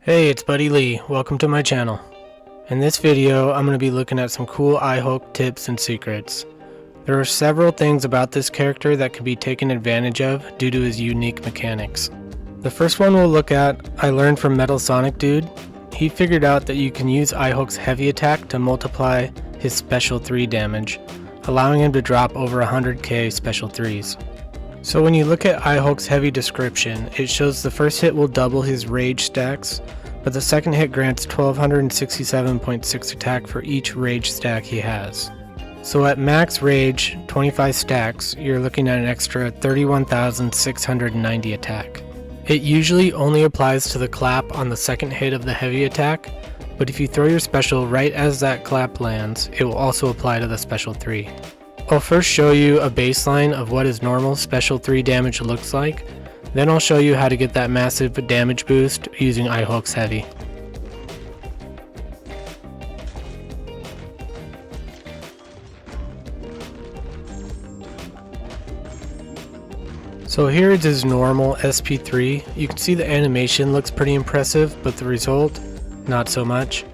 Hey, it's Buddy Lee. Welcome to my channel. In this video, I'm going to be looking at some cool IHULK tips and secrets. There are several things about this character that can be taken advantage of due to his unique mechanics. The first one we'll look at, I learned from Metal Sonic Dude. He figured out that you can use IHULK's heavy attack to multiply his special 3 damage, allowing him to drop over 100k special 3s. So when you look at IHULK's heavy description, it shows the first hit will double his rage stacks, but the second hit grants 1267.6 attack for each rage stack he has. So at max rage, 25 stacks, you're looking at an extra 31,690 attack. It usually only applies to the clap on the second hit of the heavy attack, but if you throw your special right as that clap lands, it will also apply to the special 3. I'll first show you a baseline of what his normal special 3 damage looks like, then I'll show you how to get that massive damage boost using IHULK's heavy. So here is his normal SP3. You can see the animation looks pretty impressive, but the result, not so much.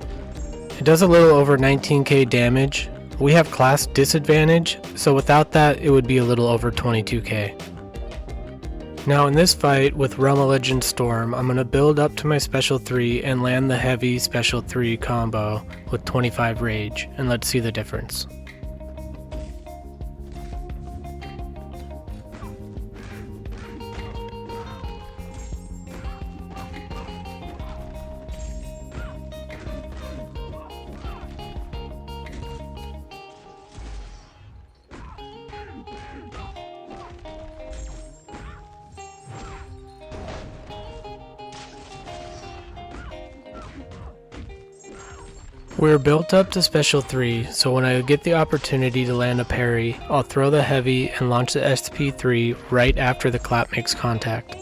It does a little over 19k damage. We have class disadvantage, so without that it would be a little over 22k. Now in this fight with Realm of Legend Storm, I'm going to build up to my special 3 and land the heavy special 3 combo with 25 rage, and let's see the difference. We're built up to special 3, so when I get the opportunity to land a parry, I'll throw the heavy and launch the SP3 right after the clap makes contact.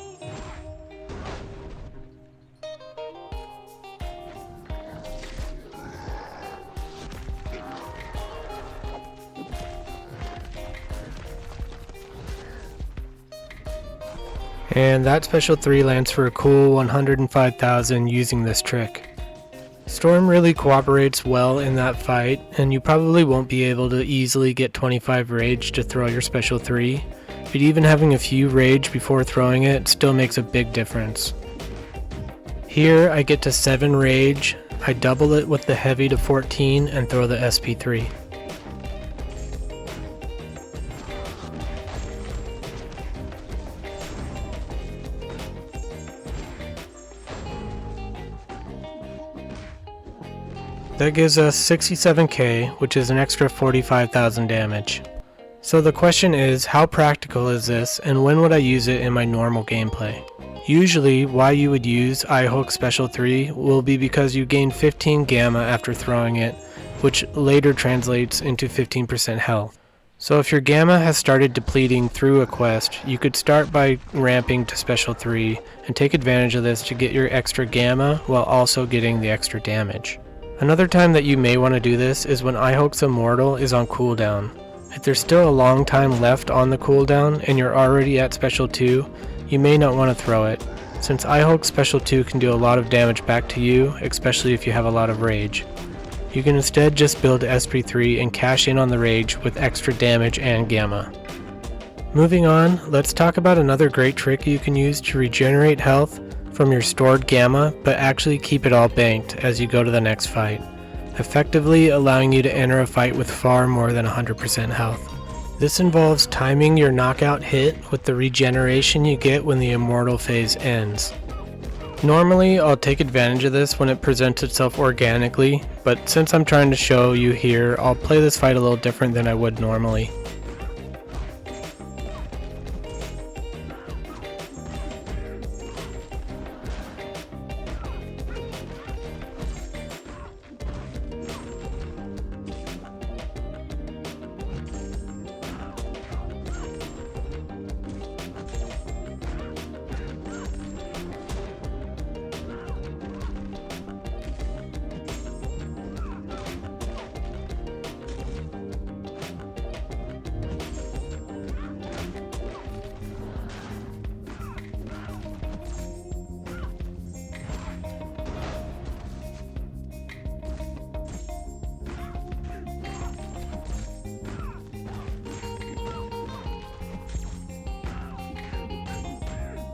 And that special 3 lands for a cool 105,000 using this trick. Storm really cooperates well in that fight, and you probably won't be able to easily get 25 rage to throw your special 3, but even having a few rage before throwing it still makes a big difference. Here I get to 7 rage, I double it with the heavy to 14 and throw the SP3. That gives us 67k, which is an extra 45,000 damage. So the question is, how practical is this, and when would I use it in my normal gameplay? Usually, why you would use IHULK Special 3 will be because you gain 15 gamma after throwing it, which later translates into 15% health. So if your gamma has started depleting through a quest, you could start by ramping to Special 3 and take advantage of this to get your extra gamma while also getting the extra damage. Another time that you may want to do this is when IHULK's Immortal is on cooldown. If there's still a long time left on the cooldown and you're already at Special 2, you may not want to throw it, since IHULK Special 2 can do a lot of damage back to you, especially if you have a lot of rage. You can instead just build SP3 and cash in on the rage with extra damage and gamma. Moving on, let's talk about another great trick you can use to regenerate health from your stored gamma, but actually keep it all banked as you go to the next fight, effectively allowing you to enter a fight with far more than 100% health. This involves timing your knockout hit with the regeneration you get when the Immortal phase ends. Normally I'll take advantage of this when it presents itself organically, but since I'm trying to show you here, I'll play this fight a little different than I would normally.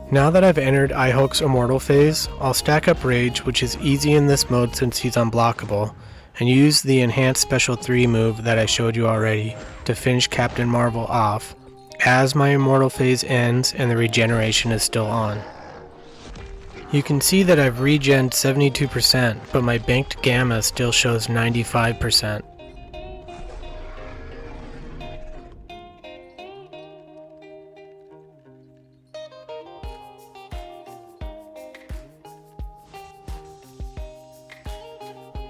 Now that I've entered IHULK's Immortal phase, I'll stack up Rage, which is easy in this mode since he's unblockable, and use the Enhanced Special 3 move that I showed you already to finish Captain Marvel off, as my Immortal phase ends and the regeneration is still on. You can see that I've regened 72%, but my banked Gamma still shows 95%.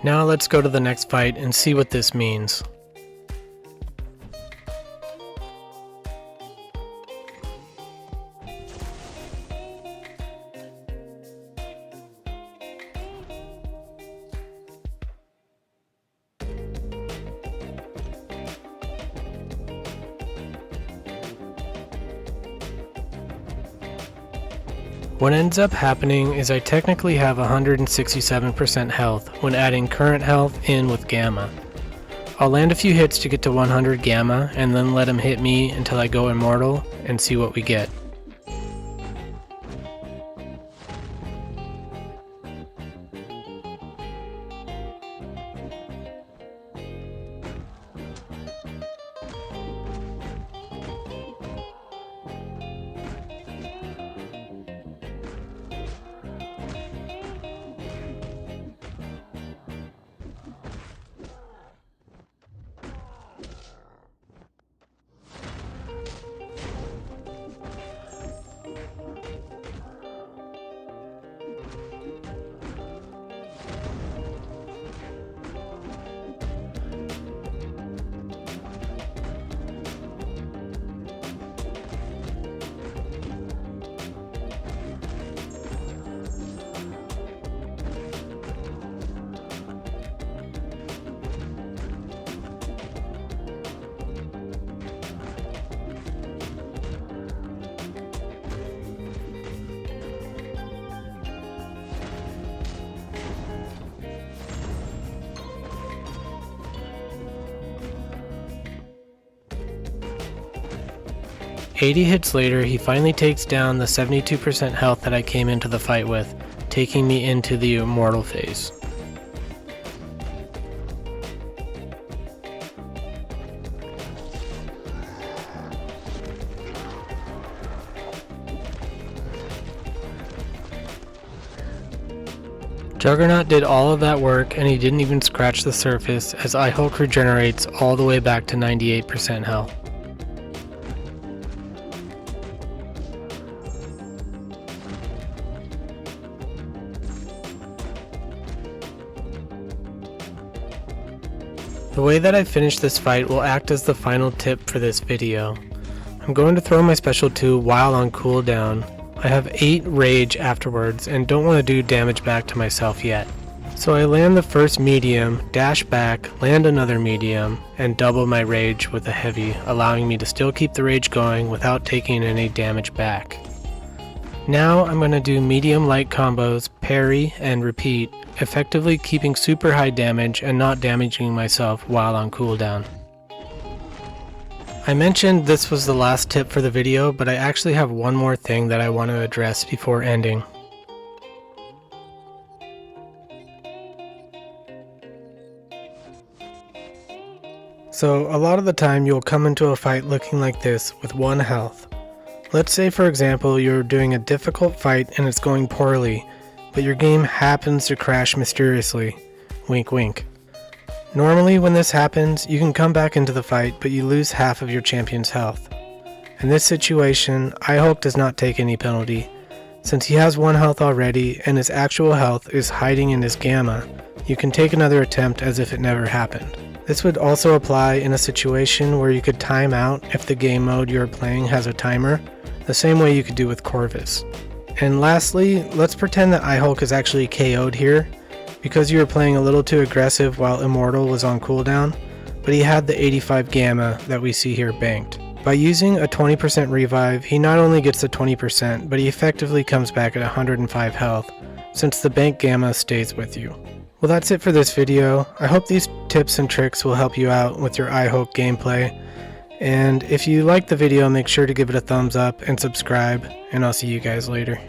Now let's go to the next fight and see what this means. What ends up happening is I technically have 167% health when adding current health in with Gamma. I'll land a few hits to get to 100 Gamma and then let him hit me until I go Immortal and see what we get. "80 hits later, he finally takes down the 72% health that I came into the fight with, taking me into the Immortal phase. Juggernaut did all of that work and he didn't even scratch the surface, as IHULK regenerates all the way back to 98% health. The way that I finish this fight will act as the final tip for this video. I'm going to throw my special 2 while on cooldown. I have 8 rage afterwards and don't want to do damage back to myself yet. So I land the first medium, dash back, land another medium, and double my rage with a heavy, allowing me to still keep the rage going without taking any damage back. Now I'm going to do medium light combos, parry, and repeat, effectively keeping super high damage and not damaging myself while on cooldown. I mentioned this was the last tip for the video, but I actually have one more thing that I want to address before ending. So a lot of the time you'll come into a fight looking like this with 1 health. Let's say for example you're doing a difficult fight and it's going poorly, but your game happens to crash mysteriously. Wink wink. Normally when this happens, you can come back into the fight, but you lose half of your champion's health. In this situation, IHULK does not take any penalty. Since he has 1 health already and his actual health is hiding in his Gamma, you can take another attempt as if it never happened. This would also apply in a situation where you could time out if the game mode you're playing has a timer, the same way you could do with Corvus. And lastly, let's pretend that IHULK is actually KO'd here, because you were playing a little too aggressive while Immortal was on cooldown, but he had the 85 Gamma that we see here banked. By using a 20% revive, he not only gets the 20%, but he effectively comes back at 105 health, since the bank Gamma stays with you. Well, that's it for this video. I hope these tips and tricks will help you out with your IHULK gameplay. And if you liked the video, make sure to give it a thumbs up and subscribe, and I'll see you guys later.